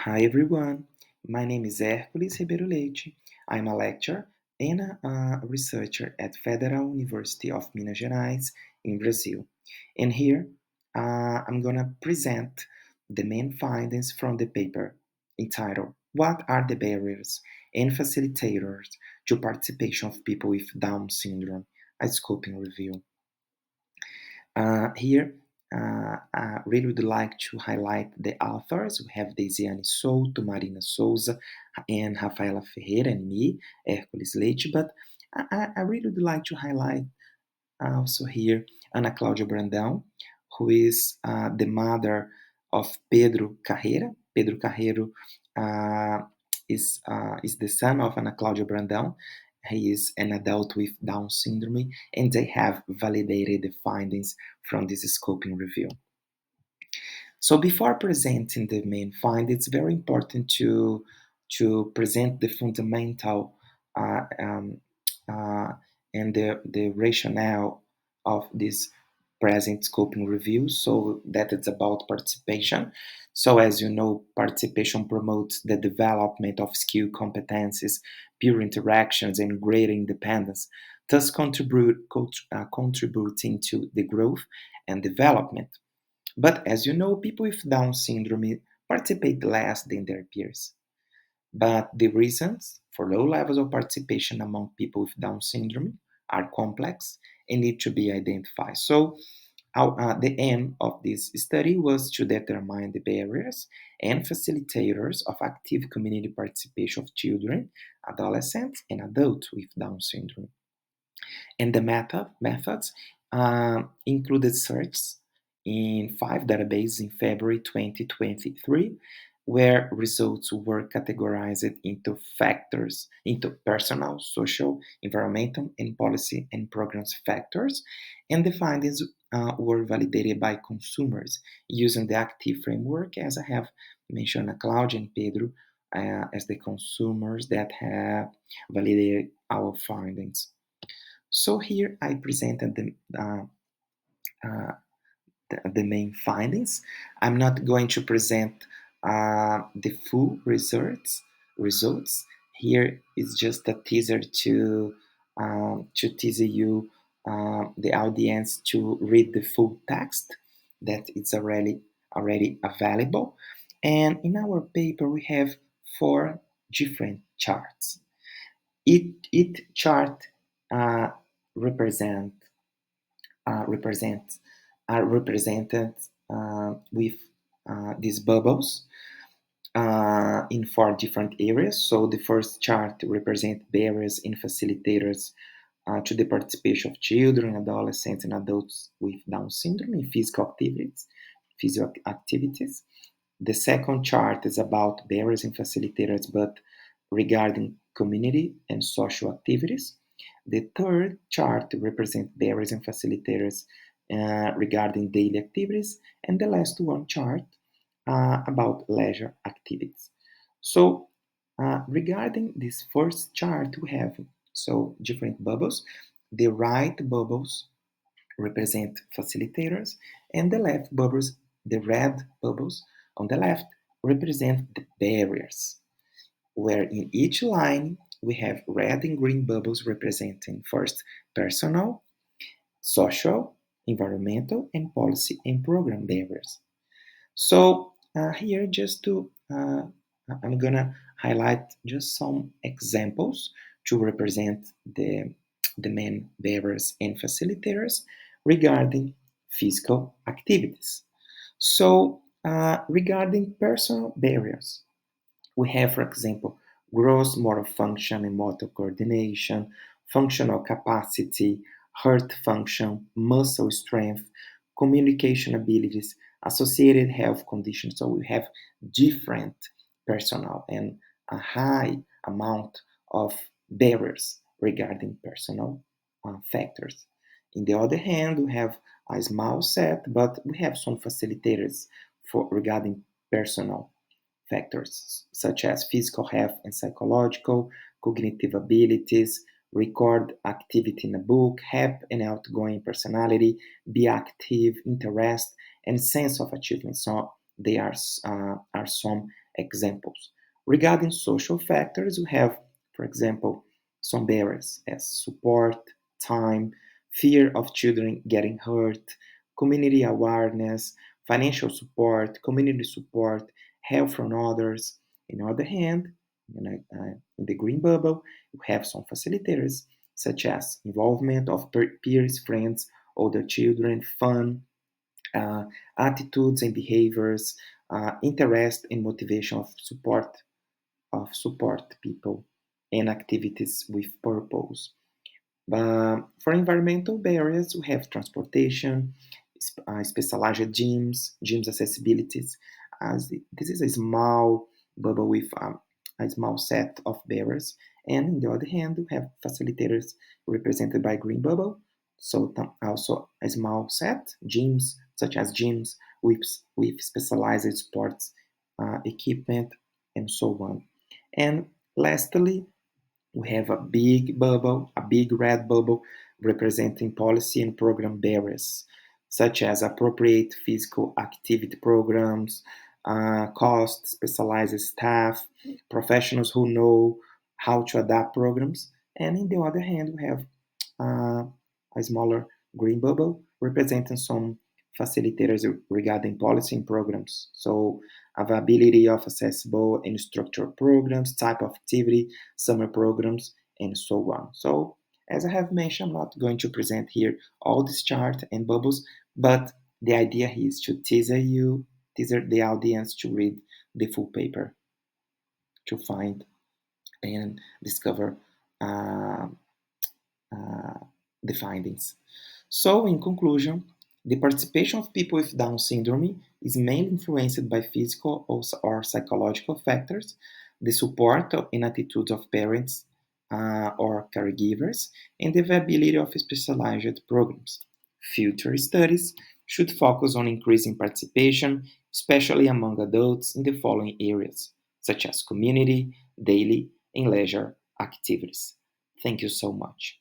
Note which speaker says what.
Speaker 1: Hi everyone, my name is Hércules Leite. I'm a lecturer and a researcher at Federal University of Minas Gerais in Brazil. And here I'm gonna present the main findings from the paper entitled What are the barriers and facilitators to participation of people with Down syndrome? A scoping review. Here, I really would like to highlight the authors. We have Deisiane Souto, Marina Souza, and Rafaela Ferreira, and me, Hércules Leite. But I really would like to highlight also here Ana Cláudia Brandão, who is the mother of Pedro Carreira. Pedro Carreiro is the son of Ana Cláudia Brandão. He is an adult with Down syndrome, and they have validated the findings from this scoping review. So before presenting the main findings, it's very important to present the fundamental uh, um, uh, and the rationale of this present scoping review, so that it's about participation. So as you know, participation promotes the development of skill competencies, peer interactions, and greater independence, thus contributing to the growth and development. But as you know, people with Down syndrome participate less than their peers. But the reasons for low levels of participation among people with Down syndrome are complex and need to be identified. So, the aim of this study was to determine the barriers and facilitators of active community participation of children, adolescents, and adults with Down syndrome. And the methods included searches in 5 databases in February 2023, where results were categorized into factors, into personal, social, environmental, and policy and programs factors. And the findings were validated by consumers using the active framework, as I have mentioned, Claudia and Pedro as the consumers that have validated our findings. So here I presented uh, the main findings. I'm not going to present the full results. Here is just a teaser to tease you the audience to read the full text that is already available. And in our paper we have 4 different charts. Each chart uh, represent represent are represented with these bubbles in 4 different areas. So the first chart represents barriers and facilitators to the participation of children, adolescents, and adults with Down syndrome in physical activities. The second chart is about barriers and facilitators, but regarding community and social activities. The third chart represents barriers and facilitators regarding daily activities, and the last one chart about leisure activities. So, regarding this first chart, we have different bubbles. The right bubbles represent facilitators, and the red bubbles on the left, represent the barriers, where in each line we have red and green bubbles representing first personal, social, environmental, and policy and program barriers. So here just to I'm gonna highlight just some examples to represent the main barriers and facilitators regarding physical activities. So regarding personal barriers, we have, for example, gross motor function and motor coordination, functional capacity, heart function, muscle strength, communication abilities, associated health conditions. So we have different personal and a high amount of barriers regarding personal factors. In the other hand, we have a small set, but we have some facilitators for regarding personal factors such as physical health and psychological, cognitive abilities, record activity in a book, happy and outgoing personality, be active, interest, and sense of achievement. So they are some examples. Regarding social factors, we have, for example, some barriers as support, time, fear of children getting hurt, community awareness, financial support, community support, help from others. On the other hand, in the green bubble, you have some facilitators such as involvement of peers, friends, older children, fun, uh, attitudes and behaviors, interest and motivation of support people, and activities with purpose. But for environmental barriers, we have transportation, specialized gyms accessibilities. This is a small bubble with a small set of barriers. And on the other hand, we have facilitators represented by green bubble. So also a small set, gyms, such as gyms with specialized sports equipment and so on. And lastly, we have a big bubble, a big red bubble representing policy and program barriers, such as appropriate physical activity programs, cost, specialized staff, professionals who know how to adapt programs. And in the other hand, we have uh, a smaller green bubble representing some facilitators regarding policy and programs. So availability of accessible and structured programs, type of activity, summer programs, and so on. So as I have mentioned, I'm not going to present here all this chart and bubbles, but the idea is to teaser the audience to read the full paper to find and discover uh, uh, the findings. So, in conclusion, the participation of people with Down syndrome is mainly influenced by physical or psychological factors, the support and attitudes of parents or caregivers, and the availability of specialized programs. Future studies should focus on increasing participation, especially among adults, in the following areas, such as community, daily, and leisure activities. Thank you so much.